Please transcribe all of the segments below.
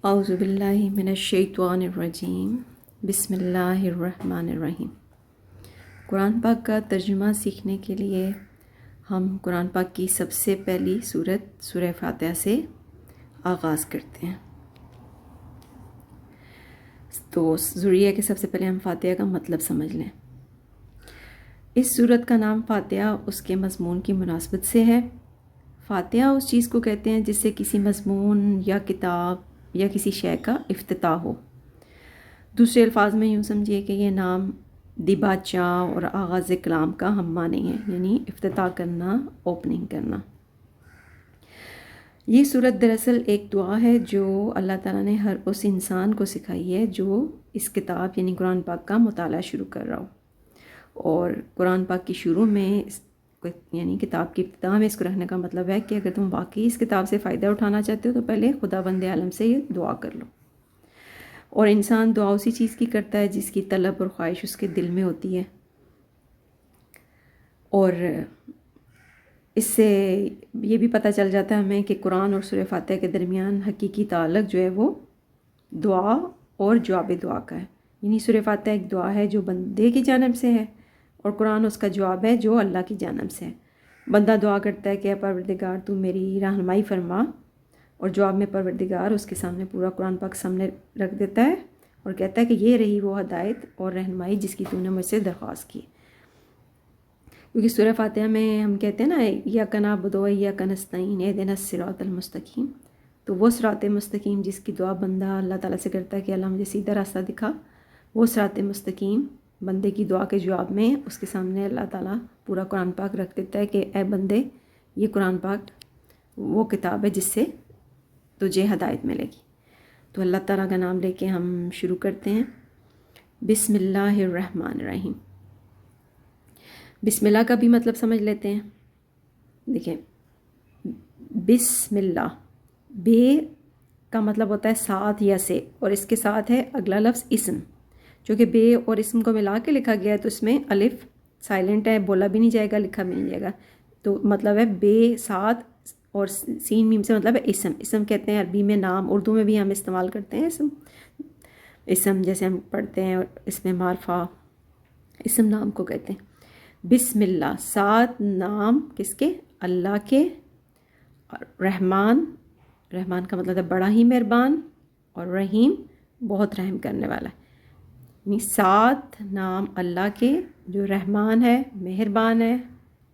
اعوذ باللہ من الشیطان الرجیم، بسم اللہ الرحمن الرحیم۔ قرآن پاک کا ترجمہ سیکھنے کے لیے ہم قرآن پاک کی سب سے پہلی سورت سورہ فاتحہ سے آغاز کرتے ہیں۔ تو ضروری ہے کہ سب سے پہلے ہم فاتحہ کا مطلب سمجھ لیں۔ اس سورت کا نام فاتحہ اس کے مضمون کی مناسبت سے ہے۔ فاتحہ اس چیز کو کہتے ہیں جس سے کسی مضمون یا کتاب یا کسی شے کا افتتاح ہو۔ دوسرے الفاظ میں یوں سمجھیے کہ یہ نام بادشاہ اور آغاز کلام کا ہم معنی ہے، یعنی افتتاح کرنا، اوپننگ کرنا۔ یہ سورت دراصل ایک دعا ہے جو اللہ تعالیٰ نے ہر اس انسان کو سکھائی ہے جو اس کتاب یعنی قرآن پاک کا مطالعہ شروع کر رہا ہو۔ اور قرآن پاک کی شروع میں یعنی کتاب کی ابتدا میں اس کو رکھنے کا مطلب ہے کہ اگر تم واقعی اس کتاب سے فائدہ اٹھانا چاہتے ہو تو پہلے خدا بند عالم سے یہ دعا کر لو۔ اور انسان دعا اسی چیز کی کرتا ہے جس کی طلب اور خواہش اس کے دل میں ہوتی ہے۔ اور اس سے یہ بھی پتہ چل جاتا ہے ہمیں کہ قرآن اور سورہ فاتحہ کے درمیان حقیقی تعلق جو ہے وہ دعا اور جواب دعا کا ہے۔ یعنی سورہ فاتحہ ایک دعا ہے جو بندے کی جانب سے ہے اور قرآن اس کا جواب ہے جو اللہ کی جانب سے ہے۔ بندہ دعا کرتا ہے کہ اے پروردگار تو میری رہنمائی فرما، اور جواب میں پروردگار اس کے سامنے پورا قرآن پاک سامنے رکھ دیتا ہے اور کہتا ہے کہ یہ رہی وہ ہدایت اور رہنمائی جس کی تو نے مجھ سے درخواست کی۔ کیونکہ سورہ فاتحہ میں ہم کہتے ہیں نا ایاک نعبد و ایاک نستعین اہدنا الصراط المستقیم، تو وہ صراط مستقیم جس کی دعا بندہ اللہ تعالیٰ سے کرتا ہے کہ اللہ مجھے سیدھا راستہ دکھا، وہ صراط مستقیم بندے کی دعا کے جواب میں اس کے سامنے اللہ تعالیٰ پورا قرآن پاک رکھ دیتا ہے کہ اے بندے یہ قرآن پاک وہ کتاب ہے جس سے تجھے ہدایت ملے گی۔ تو اللہ تعالیٰ کا نام لے کے ہم شروع کرتے ہیں۔ بسم اللہ الرحمن الرحیم۔ بسم اللہ کا بھی مطلب سمجھ لیتے ہیں۔ دیکھیں، بسم اللہ، بے کا مطلب ہوتا ہے ساتھ یا سے، اور اس کے ساتھ ہے اگلا لفظ اسم، جو کہ بے اور اسم کو ملا کے لکھا گیا ہے تو اس میں الف سائلنٹ ہے، بولا بھی نہیں جائے گا، لکھا بھی نہیں جائے گا۔ تو مطلب ہے بے ساتھ اور سین میم سے مطلب ہے اسم۔ اسم کہتے ہیں عربی میں نام، اردو میں بھی ہم استعمال کرتے ہیں اسم جیسے ہم پڑھتے ہیں اس میں معرفہ، اسم نام کو کہتے ہیں۔ بسم اللہ، ساتھ نام کس کے؟ اللہ کے۔ رحمان، رحمان کا مطلب ہے بڑا ہی مہربان، اور رحیم بہت رحم کرنے والا ہے۔ یعنی ساتھ نام اللہ کے جو رحمان ہے، مہربان ہے،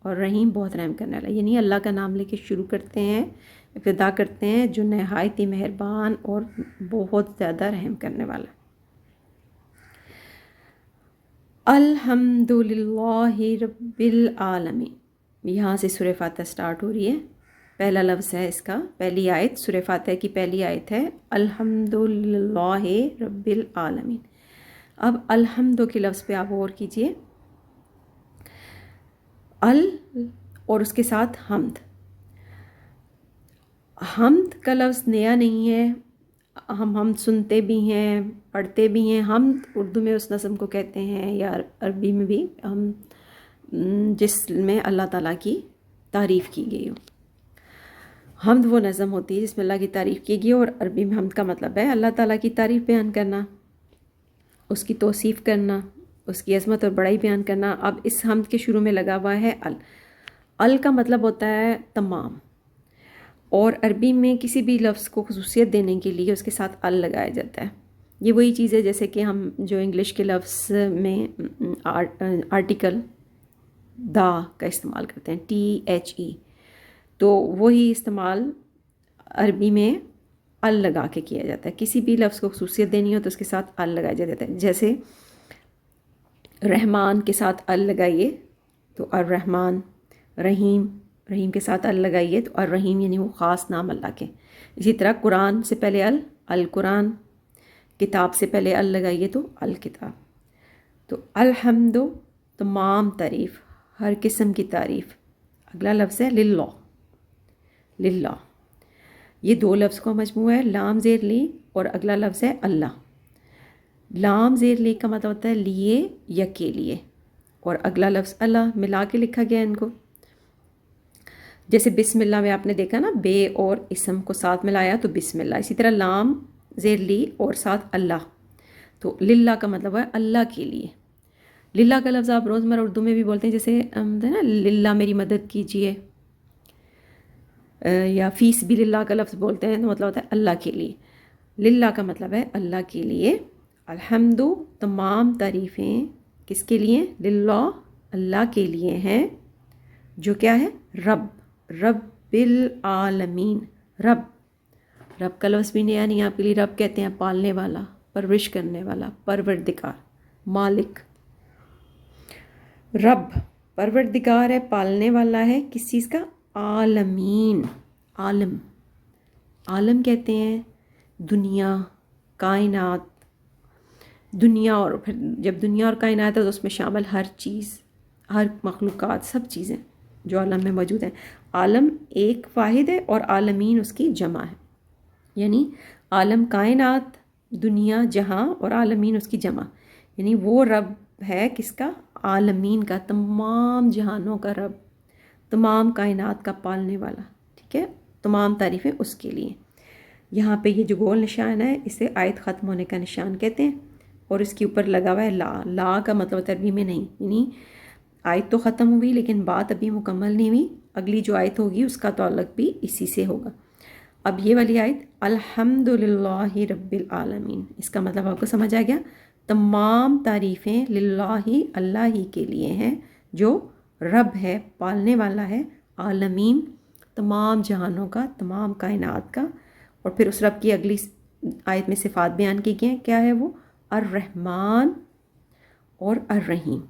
اور رحیم بہت رحم کرنے والا ہے۔ یعنی اللہ کا نام لے کے شروع کرتے ہیں، ابتدا کرتے ہیں جو نہایت ہی مہربان اور بہت زیادہ رحم کرنے والا ہے۔ الحمدللہ رب العالمین، یہاں سے سورہ فاتحہ سٹارٹ ہو رہی ہے۔ پہلا لفظ ہے اس کا، پہلی آیت سورہ فاتحہ کی پہلی آیت ہے الحمدللہ رب العالمین۔ اب الحمد کے لفظ پہ آپ غور کیجئے، اور اس کے ساتھ حمد۔ حمد کا لفظ نیا نہیں ہے، ہم حمد سنتے بھی ہیں، پڑھتے بھی ہیں۔ حمد اردو میں اس نظم کو کہتے ہیں، یا عربی میں بھی ہم جس میں اللہ تعالیٰ کی تعریف کی گئی ہو۔ حمد وہ نظم ہوتی ہے جس میں اللہ کی تعریف کی گئی ہو، اور عربی میں حمد کا مطلب ہے اللہ تعالیٰ کی تعریف بیان کرنا، اس کی توصیف کرنا، اس کی عظمت اور بڑائی بیان کرنا۔ اب اس حمد کے شروع میں لگا ہوا ہے ال کا مطلب ہوتا ہے تمام، اور عربی میں کسی بھی لفظ کو خصوصیت دینے کے لیے اس کے ساتھ ال لگایا جاتا ہے۔ یہ وہی چیز ہے جیسے کہ ہم جو انگلش کے لفظ میں آرٹیکل دا کا استعمال کرتے ہیں، THE، تو وہی استعمال عربی میں ال لگا کے کیا جاتا ہے۔ کسی بھی لفظ کو خصوصیت دینی ہو تو اس کے ساتھ ال لگایا جاتا ہے۔ جیسے رحمان کے ساتھ ال لگائیے تو الرحمن، رحیم، رحیم کے ساتھ ال لگائیے تو الرحیم، یعنی وہ خاص نام اللہ کے۔ اسی طرح قرآن سے پہلے القرآن، کتاب سے پہلے ال لگائیے تو الکتاب۔ تو الحمد تمام تعریف، ہر قسم کی تعریف۔ اگلا لفظ ہے للہ، للہ، یہ دو لفظ کا مجموعہ ہے، لام زیر لی، اور اگلا لفظ ہے اللہ۔ لام زیر لی کا مطلب ہوتا ہے لیے یا کے لیے، اور اگلا لفظ اللہ، ملا کے لکھا گیا ان کو۔ جیسے بسم اللہ میں آپ نے دیکھا نا، بے اور اسم کو ساتھ ملایا تو بسم اللہ۔ اسی طرح لام زیر لی اور ساتھ اللہ. تو للہ کا مطلب ہے اللہ کے لیے. للہ کا لفظ آپ روزمرہ اردو میں بھی بولتے ہیں، جیسے نا للہ میری مدد کیجیے، یا فی سبیل اللہ کا لفظ بولتے ہیں تو مطلب ہوتا ہے اللہ کے لیے. للہ کا مطلب ہے اللہ کے لیے. الحمد تمام تعریفیں کس کے لیے؟ للہ اللہ کے لیے ہیں، جو کیا ہے؟ رب العالمین. رب کا لفظ بھی نیا نہیں آپ کے لیے. رب کہتے ہیں پالنے والا، پرورش کرنے والا، پروردگار، مالک. رب پروردگار ہے، پالنے والا ہے کس چیز کا؟ عالمین. عالم کہتے ہیں دنیا، کائنات. دنیا، اور پھر جب دنیا اور کائنات ہے تو اس میں شامل ہر چیز، ہر مخلوقات، سب چیزیں جو عالم میں موجود ہیں. عالم ایک واحد ہے اور عالمین اس کی جمع ہے، یعنی عالم کائنات، دنیا، جہاں، اور عالمین اس کی جمع. یعنی وہ رب ہے کس کا؟ عالمین کا، تمام جہانوں کا رب، تمام کائنات کا پالنے والا. ٹھیک ہے، تمام تعریفیں اس کے لیے. یہاں پہ یہ جو گول نشان ہے اسے آیت ختم ہونے کا نشان کہتے ہیں، اور اس کے اوپر لگا ہوا ہے لا کا مطلب ترجمے میں نہیں، یعنی آیت تو ختم ہوئی لیکن بات ابھی مکمل نہیں ہوئی. اگلی جو آیت ہوگی اس کا تعلق بھی اسی سے ہوگا. اب یہ والی آیت الحمد للہ رب العالمین، اس کا مطلب آپ کو سمجھ آ گیا؟ تمام تعریفیں للہ، اللہ ہی کے لیے ہیں، جو رب ہے، پالنے والا ہے، عالمین، تمام جہانوں کا، تمام کائنات کا. اور پھر اس رب کی اگلی آیت میں صفات بیان کی گئی ہیں. کیا ہے وہ؟ الرحمن اور الرحیم.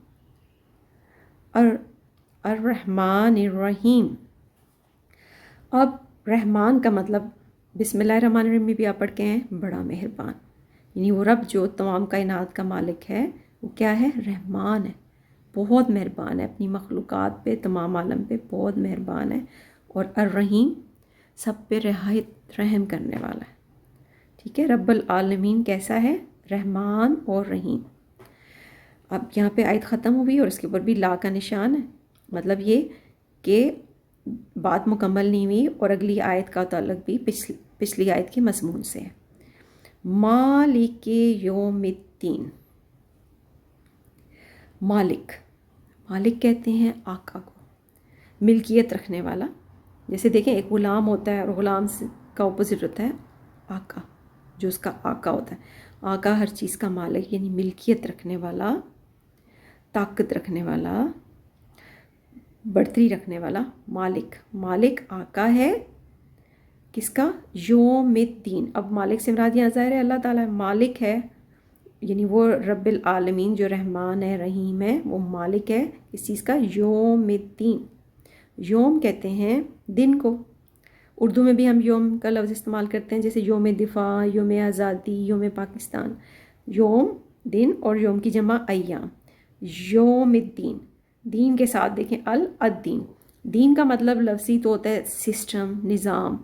الرحمن الرحیم. اب رحمان کا مطلب بسم اللہ الرحمن الرحیم میں بھی آپ پڑھ کے ہیں بڑا مہربان. یعنی وہ رب جو تمام کائنات کا مالک ہے وہ کیا ہے؟ رحمان ہے، بہت مہربان ہے اپنی مخلوقات پہ، تمام عالم پہ بہت مہربان ہے. اور الرحیم سب پہ رحم کرنے والا ہے. ٹھیک ہے، رب العالمین کیسا ہے؟ رحمان اور رحیم. اب یہاں پہ آیت ختم ہوئی اور اس کے اوپر بھی لا کا نشان ہے. مطلب یہ کہ بات مکمل نہیں ہوئی اور اگلی آیت کا تعلق بھی پچھلی آیت کے مضمون سے ہے. مالک یوم الدین. مالک کہتے ہیں آقا کو، ملکیت رکھنے والا. جیسے دیکھیں ایک غلام ہوتا ہے اور غلام کا اپوزٹ ہوتا ہے آقا، جو اس کا آقا ہوتا ہے. آقا ہر چیز کا مالک، یعنی ملکیت رکھنے والا، طاقت رکھنے والا، برتری رکھنے والا. مالک آقا ہے کس کا؟ یوم الدین. اب مالک سے مراد یہاں ظاہر ہے اللہ تعالیٰ مالک ہے، یعنی وہ رب العالمین جو رحمان ہے، رحیم ہے، وہ مالک ہے اس چیز کا. یوم الدین. یوم کہتے ہیں دن کو. اردو میں بھی ہم یوم کا لفظ استعمال کرتے ہیں، جیسے یوم دفاع، یوم آزادی، یوم پاکستان. یوم دن، اور یوم کی جمع ایام. یوم الدین، دین کے ساتھ دیکھیں الدین. دین کا مطلب لفظی تو ہوتا ہے سسٹم، نظام.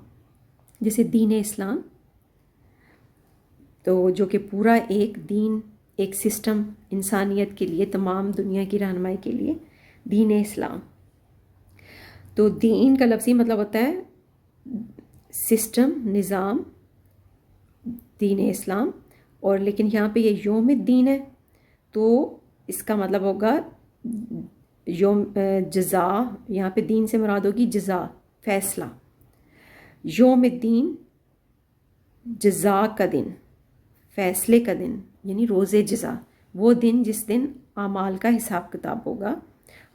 جیسے دین اسلام، تو جو کہ پورا ایک دین، ایک سسٹم انسانیت کے لیے، تمام دنیا کی رہنمائی کے لیے دین اسلام. تو دین کا لفظی مطلب ہوتا ہے سسٹم، نظام، دین اسلام. اور لیکن یہاں پہ یہ یوم الدین ہے تو اس کا مطلب ہوگا یوم جزا. یہاں پہ دین سے مراد ہوگی جزا، فیصلہ. یوم الدین جزا کا دن، فیصلے کا دن، یعنی روز جزا. وہ دن جس دن اعمال کا حساب کتاب ہوگا،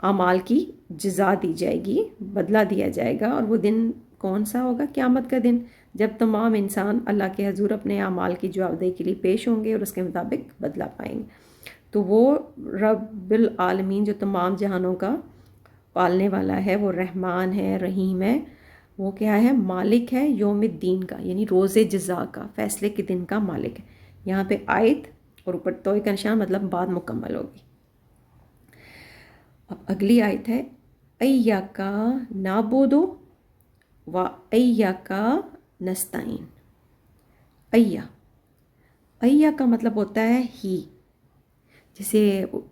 اعمال کی جزا دی جائے گی، بدلہ دیا جائے گا. اور وہ دن کون سا ہوگا؟ قیامت کا دن، جب تمام انسان اللہ کے حضور اپنے اعمال کی جوابدہی کے لیے پیش ہوں گے اور اس کے مطابق بدلہ پائیں گے. تو وہ رب العالمین جو تمام جہانوں کا پالنے والا ہے، وہ رحمان ہے، رحیم ہے. وہ کیا ہے؟ مالک ہے یوم الدین کا، یعنی روز جزا کا، فیصلے کے دن کا مالک ہے. یہاں پہ آیت اور اوپر توئی کا نشان، مطلب بات مکمل ہوگی. اب اگلی آیت ہے ایاک نعبد و ایاک نستعین. ایا کا مطلب ہوتا ہے ہی. جیسے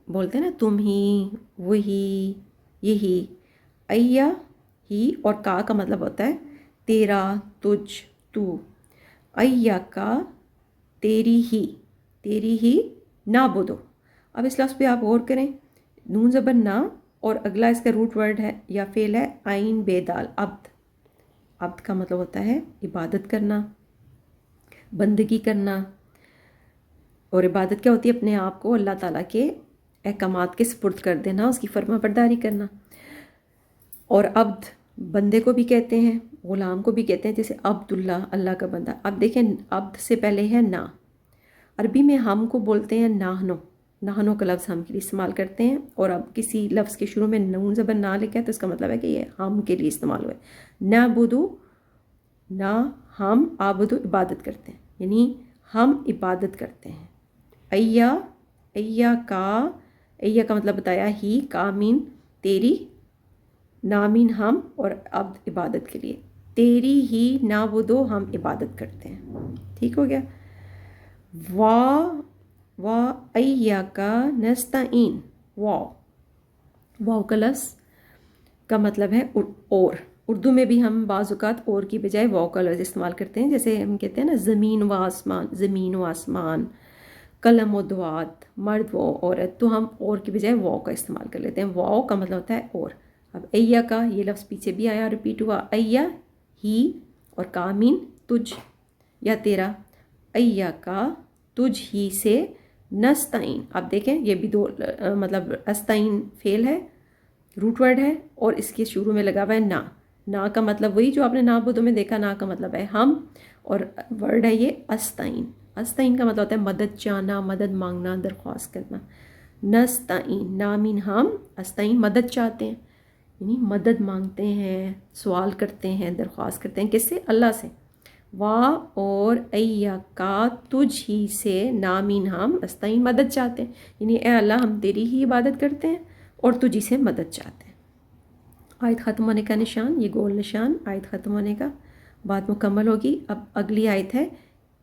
بولتے ہیں نا تم ہی، وہی، یہی. ایا ہی، اور کا مطلب ہوتا ہے تیرا، تجھ، تو. ایاک تیری ہی نعبدو. اب اس لفظ پہ آپ غور کریں, نون زبر نا اور اگلا اس کا روٹ ورڈ ہے یا فعل ہے عین بے دال, عبد. عبد کا مطلب ہوتا ہے عبادت کرنا, بندگی کرنا. اور عبادت کیا ہوتی ہے؟ اپنے آپ کو اللہ تعالیٰ کے احکامات کے سپرد کر دینا, اس کی فرما برداری کرنا. اور عبد بندے کو بھی کہتے ہیں, غلام کو بھی کہتے ہیں, جیسے عبداللہ, اللہ کا بندہ. اب دیکھیں عبد سے پہلے ہے نا. عربی میں ہم کو بولتے ہیں ناہنو, ناہنو کا لفظ ہم کے لیے استعمال کرتے ہیں. اور اب کسی لفظ کے شروع میں نون زبر نہ لکھا ہے تو اس کا مطلب ہے کہ یہ ہم کے لیے استعمال ہوئے. نعبدو, نہ ہم, عابدو عبادت کرتے ہیں, یعنی ہم عبادت کرتے ہیں. ایا کا مطلب بتایا ہی, کا مین تیری, نامین ہم, اور عبد عبادت کے لیے. تیری ہی نعبدو, ہم عبادت کرتے ہیں. ٹھیک ہو گیا. وا ایاکا نستعین, واو کا لفظ کا مطلب ہے اور. اردو میں بھی ہم بعض اوقات اور کی بجائے واو کا لفظ استعمال کرتے ہیں, جیسے ہم کہتے ہیں نا زمین و آسمان, زمین و آسمان, قلم و دعات, مرد و عورت, تو ہم اور کی بجائے واو کا استعمال کر لیتے ہیں. واو کا مطلب ہوتا ہے اور. اب ایا کا یہ لفظ پیچھے بھی آیا, ریپیٹ ہوا, ایا ہی, اور کامین تجھ یا تیرا. ایا کا تجھ ہی سے, نستعین. اب دیکھیں یہ بھی دو مطلب, استعین فعل ہے, روٹ ورڈ ہے, اور اس کے شروع میں لگا ہوا ہے نا. نا کا مطلب وہی جو آپ نے نعبدو میں دیکھا, نا کا مطلب ہے ہم, اور ورڈ ہے یہ استعین. استعین کا مطلب ہوتا ہے مدد چاہنا, مدد مانگنا, درخواست کرنا. نستعین, نامین ہم, استعین مدد چاہتے ہیں, یعنی مدد مانگتے ہیں, سوال کرتے ہیں, درخواست کرتے ہیں. کس سے؟ اللہ سے. وا اور ایا کا تجھ ہی سے, نامین ہم, استعین مدد چاہتے ہیں, یعنی اے اللہ ہم تیری ہی عبادت کرتے ہیں اور تجھ ہی سے مدد چاہتے ہیں. آیت ختم ہونے کا نشان, یہ گول نشان آیت ختم ہونے کا, بات مکمل ہوگی. اب اگلی آیت ہے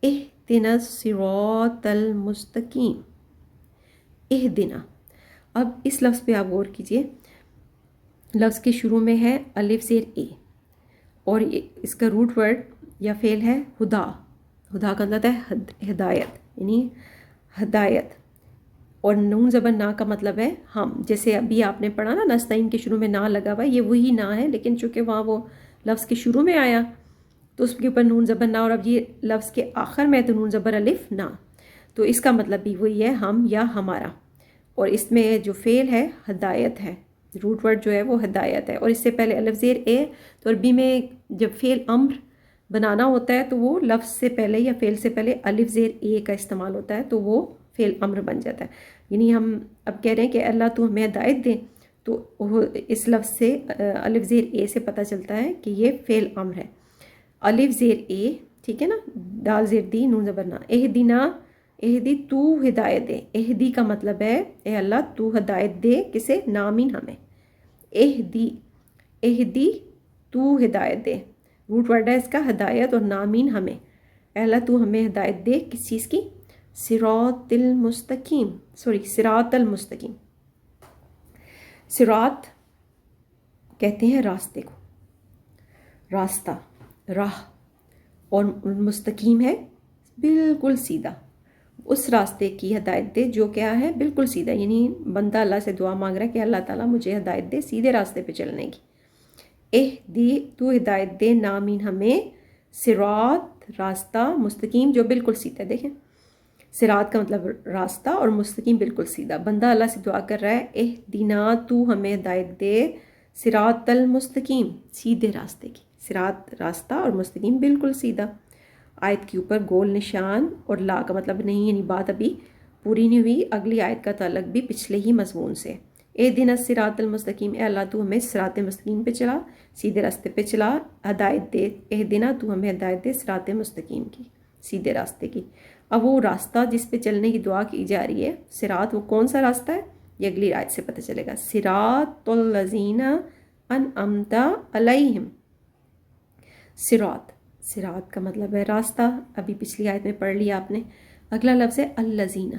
اہدنا الصراط المستقیم. اہدنا, اب اس لفظ پہ آپ غور کیجئے. لفظ کے شروع میں ہے الف زیر اے, اور اس کا روٹ ورڈ یا فعل ہے ہدا. ہدا کا مطلب ہے ہدایت, یعنی ہدایت. اور نون زبر نا کا مطلب ہے ہم, جیسے ابھی آپ نے پڑھا نا نستعین کے شروع میں نا لگا ہوا ہے, یہ وہی نا ہے, لیکن چونکہ وہاں وہ لفظ کے شروع میں آیا تو اس کے اوپر نون زبر نا, اور اب یہ لفظ کے آخر میں تو نون زبر الف نا, تو اس کا مطلب بھی وہی ہے, ہم یا ہمارا. اور اس میں جو فعل ہے ہدایت ہے, روٹ ورڈ جو ہے وہ ہدایت ہے, اور اس سے پہلے الف زیر اے. تو عربی میں جب فعل امر بنانا ہوتا ہے تو وہ لفظ سے پہلے یا فعل سے پہلے الف زیر اے کا استعمال ہوتا ہے, تو وہ فعل امر بن جاتا ہے. یعنی ہم اب کہہ رہے ہیں کہ اللہ تو ہمیں ہدایت دے, تو اس لفظ سے الف زیر اے سے پتہ چلتا ہے کہ یہ فعل امر ہے. الف زیر اے, ٹھیک ہے نا, دال زیر دی, نون زبر نا. اہدنا, اہدی تو ہدایت دے. اہدی کا مطلب ہے اے اللہ تو ہدایت دے, کسے؟ نامین ہمیں. اہدی تو ہدایت دے, روٹ ورڈ ہے اس کا ہدایت, اور نامین ہمیں. اے اللہ تو ہمیں ہدایت دے کس چیز کی؟ صراط المستقیم, صراط المستقیم. صراط کہتے ہیں راستے کو, راستہ, راہ, اور مستقیم ہے بالکل سیدھا. اس راستے کی ہدایت دے جو کیا ہے بالکل سیدھا, یعنی بندہ اللہ سے دعا مانگ رہا ہے کہ اللہ تعالیٰ مجھے ہدایت دے سیدھے راستے پہ چلنے کی. اہدی تو ہدایت دے, نامین ہمیں, صراط راستہ, مستقیم جو بالکل سیدھا. دیکھیں صراط کا مطلب راستہ, اور مستقیم بالکل سیدھا. بندہ اللہ سے دعا کر رہا ہے اہدنا تو ہمیں ہدایت دے, صراط المستقیم, سیدھے راستے کی. صراط راستہ اور مستقیم بالکل سیدھا. آیت کے اوپر گول نشان, اور لا کا مطلب نہیں, یعنی بات ابھی پوری نہیں ہوئی. اگلی آیت کا تعلق بھی پچھلے ہی مضمون سے. اہدنا الصراط المستقیم, اے اللہ تو ہمیں صراط مستقیم پہ چلا, سیدھے راستے پہ چلا, ہدایت دے. اہدنا تو ہمیں ہدایت دے صراط مستقیم کی, سیدھے راستے کی. اب وہ راستہ جس پہ چلنے کی دعا کی جا رہی ہے, صراط, وہ کون سا راستہ ہے یہ اگلی آیت سے پتہ چلے گا. صراط الذین انعمت علیہم. صراط, صراط کا مطلب ہے راستہ, ابھی پچھلی آیت میں پڑھ لیا آپ نے. اگلا لفظ ہے الذین.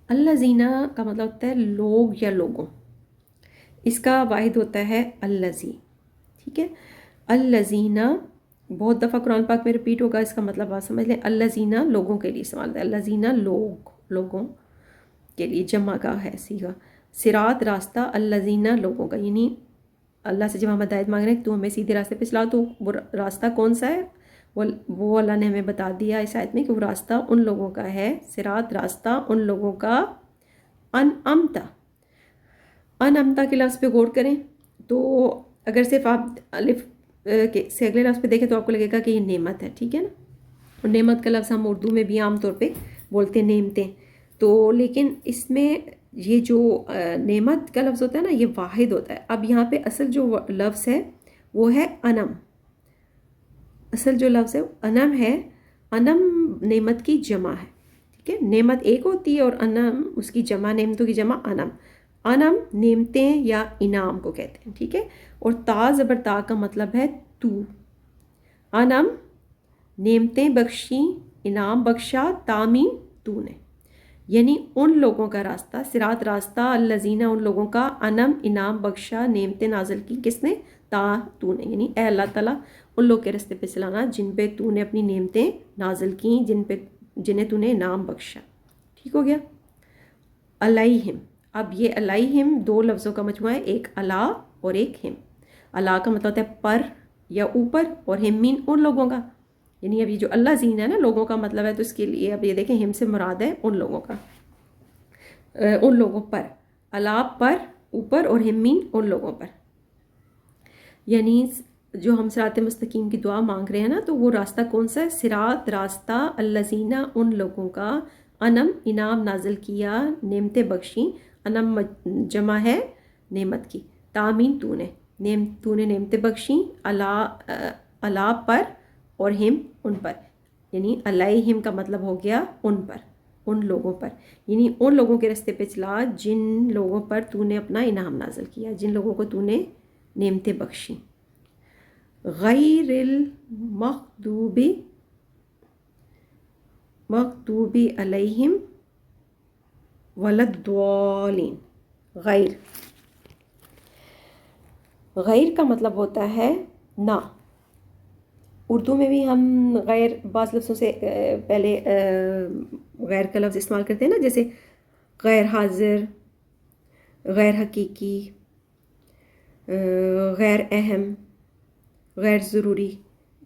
الذین کا مطلب ہوتا ہے لوگ یا لوگوں, اس کا واحد ہوتا ہے الذی, ٹھیک ہے. الذین بہت دفعہ قرآن پاک میں ریپیٹ ہوگا، اس کا مطلب آپ سمجھ لیں الذین لوگوں کے لیے استعمال ہے، الذین لوگوں کے لیے جمع کا ہے صیغہ. صراط راستہ، الذین لوگوں کا، یعنی اللہ سے جب ہم ہدایت مانگ رہے ہیں تو ہمیں سیدھے راستے پہ چلاؤ، تو وہ راستہ کون سا ہے؟ وہ اللہ نے ہمیں بتا دیا اس آیت میں کہ وہ راستہ ان لوگوں کا ہے، صراط راستہ ان لوگوں کا. انعمتا، انعمتا کے لفظ پہ غور کریں تو اگر صرف آپ الف سے اگلے لفظ پہ دیکھیں تو آپ کو لگے گا کہ یہ نعمت ہے، ٹھیک ہے نا. اور نعمت کا لفظ ہم اردو میں بھی عام طور پہ بولتے ہیں نعمتیں، تو لیکن اس میں یہ جو نعمت کا لفظ ہوتا ہے نا یہ واحد ہوتا ہے. اب یہاں پہ اصل جو لفظ ہے وہ ہے انم، اصل جو لفظ ہے انم ہے. انم نعمت کی جمع ہے، ٹھیک ہے. نعمت ایک ہوتی ہے اور انم اس کی جمع، نعمتوں کی جمع انم. انم نعمتیں یا انعام کو کہتے ہیں، ٹھیک ہے. اور تا زبر تا کا مطلب ہے تو. انم نعمتیں بخشی، انعام بخشا، تامین تو نے، یعنی ان لوگوں کا راستہ، صراط راستہ الذین ان لوگوں کا، انم انعام بخشا، نعمتیں نازل کی کس نے؟ تا تو نے، یعنی اے اللہ تعالیٰ ان لوگ کے راستے پہ چلانا جن پہ تو نے اپنی نعمتیں نازل کیں، جنہیں تو نے انعام بخشا. ٹھیک ہو گیا. علیہم، اب یہ علیہم دو لفظوں کا مجموعہ ہے، ایک علا اور ایک ہم. علا کا مطلب ہوتا ہے پر یا اوپر، اور ہم مین ان لوگوں کا، یعنی اب یہ جو اللہ زین ہے نا لوگوں کا مطلب ہے، تو اس کے لیے اب یہ دیکھیں ہم سے مراد ہے ان لوگوں کا، ان لوگوں پر. علا پر اوپر، اور ہم مین ان لوگوں پر. یعنی جو ہم صراط مستقیم کی دعا مانگ رہے ہیں نا تو وہ راستہ کون سا ہے؟ صراط راستہ الذین ان لوگوں کا، انم انعام نازل کیا، نعمتیں بخشیں. انم جمع ہے نعمت کی، تامین تو نے نعمتیں بخشیں، علا پر اور ہم ان پر، یعنی علیہم کا مطلب ہو گیا ان پر، ان لوگوں پر، یعنی ان لوگوں کے راستے پہ چلا جن لوگوں پر تو نے اپنا انعام نازل کیا، جن لوگوں کو تو نے نعمتیں بخشیں. غیر المغضوب علیہم ولا الضالین. غیر کا مطلب ہوتا ہے نہ. اردو میں بھی ہم غیر بعض لفظوں سے پہلے غیر کا لفظ استعمال کرتے ہیں نا، جیسے غیر حاضر، غیر حقیقی، غیر اہم، غیر ضروری.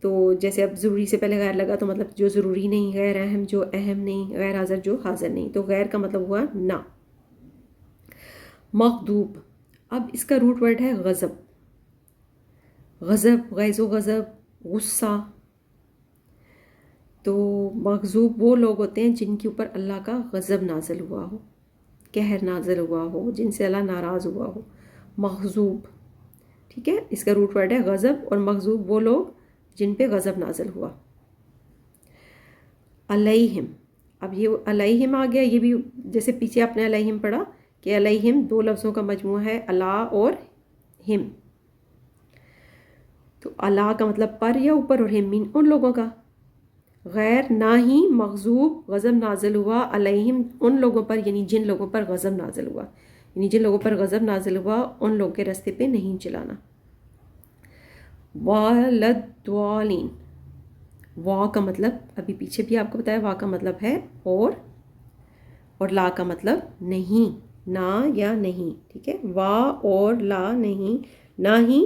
تو جیسے اب ضروری سے پہلے غیر لگا تو مطلب جو ضروری نہیں، غیر اہم جو اہم نہیں، غیر حاضر جو حاضر نہیں. تو غیر کا مطلب ہوا نہ. مغضوب، اب اس کا روٹ ورڈ ہے غضب. غضب، غیظ و غضب، غصہ. تو مغضوب وہ لوگ ہوتے ہیں جن کے اوپر اللہ کا غضب نازل ہوا ہو، قہر نازل ہوا ہو، جن سے اللہ ناراض ہوا ہو. مغضوب، ٹھیک ہے. اس کا روٹ ورڈ ہے غضب، اور مغضوب وہ لوگ جن پہ غضب نازل ہوا. علیہم، اب یہ علیہم آ گیا، یہ بھی جیسے پیچھے آپ نے علیہم پڑھا کہ علیہم دو لفظوں کا مجموعہ ہے، علا اور ہم. تو علا کا مطلب پر یا اوپر، اور ہم مین ان لوگوں کا. غیر نہ ہی مغضوب غضب نازل ہوا علیہم ان لوگوں پر، یعنی جن لوگوں پر غضب نازل ہوا، یعنی جن لوگوں پر غضب نازل ہوا ان لوگوں کے راستے پہ نہیں چلانا. والضالین، وا کا مطلب ابھی پیچھے بھی آپ کو بتایا، وا کا مطلب ہے اور لا کا مطلب نہیں، نہ یا نہیں، ٹھیک ہے. وا اور لا نہیں، نہ ہی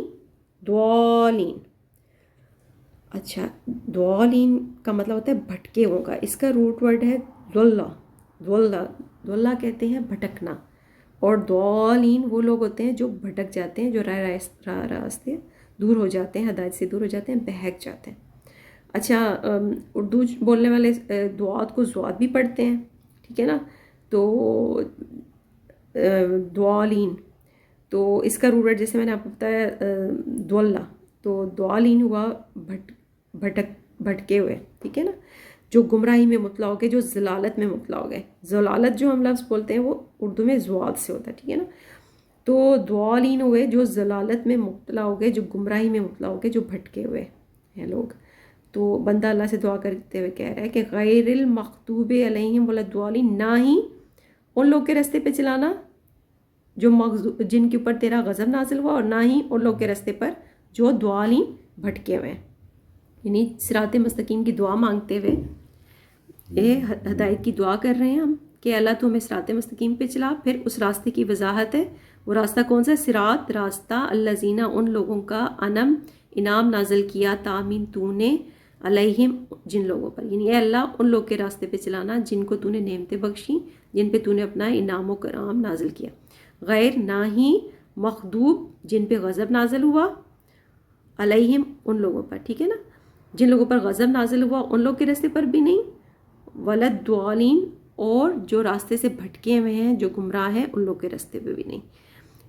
ضالین. اچھا، ضالین کا مطلب ہوتا ہے بھٹکے ہوں کا. اس کا روٹ ورڈ ہے ضلہ کہتے ہیں بھٹکنا، اور ضالین وہ لوگ ہوتے ہیں جو بھٹک جاتے ہیں، جو راستے دور ہو جاتے ہیں، ہدایت سے دور ہو جاتے ہیں، بہک جاتے ہیں. اچھا، اردو بولنے والے دعات کو زوات بھی پڑھتے ہیں، ٹھیک ہے نا. تو ضالین، تو اس کا روٹ ورڈ جیسے میں نے آپ کو بتایا ضلہ، تو ضالین ہوا بھٹکے ہوئے، ٹھیک ہے نا. جو گمراہی میں مبتلا ہو گئے، جو ضلالت میں مبتلا ہو گئے. ضلالت جو ہم لفظ بولتے ہیں وہ اردو میں زوات سے ہوتا ہے، ٹھیک ہے نا. تو ضالین ہوئے جو ضلالت میں مبتلا ہو گئے، جو گمراہی میں مبتلا ہو گئے، جو بھٹکے ہوئے ہیں لوگ. تو بندہ اللہ سے دعا کرتے ہوئے کہہ رہا ہے کہ غیر المغضوب علیہم ولا الضالین، نہ ہی ان لوگ کے راستے پہ چلانا جو جن کے اوپر تیرا غضب نازل ہوا، اور نہ ہی ان لوگ کے راستے پر جو ضالین بھٹکے ہوئے ہیں. یعنی صراط مستقیم کی دعا مانگتے ہوئے ہدایت کی دعا کر رہے ہیں ہم کہ اللہ تو ہمیں صراط مستقیم پہ چلا. پھر اس راستے کی وضاحت ہے. وہ راستہ کون سا؟ صراط، راستہ الذین، ان لوگوں کا، انعام نازل کیا تامین تو نے، علیہم، جن لوگوں پر، یعنی اے اللہ ان لوگ کے راستے پہ چلانا جن کو تو نے نعمتیں بخشیں، جن پہ تو نے اپنا انعام و کرام نازل کیا. غیر، نہ ہی، مغضوب، جن پہ غضب نازل ہوا، علیہم، ان لوگوں پر، ٹھیک ہے نا، جن لوگوں پر غضب نازل ہوا ان لوگ کے راستے پر بھی نہیں، ولد دوالین، اور جو راستے سے بھٹکے ہوئے ہیں، جو گمراہ ہیں، ان لوگ کے راستے پہ بھی نہیں.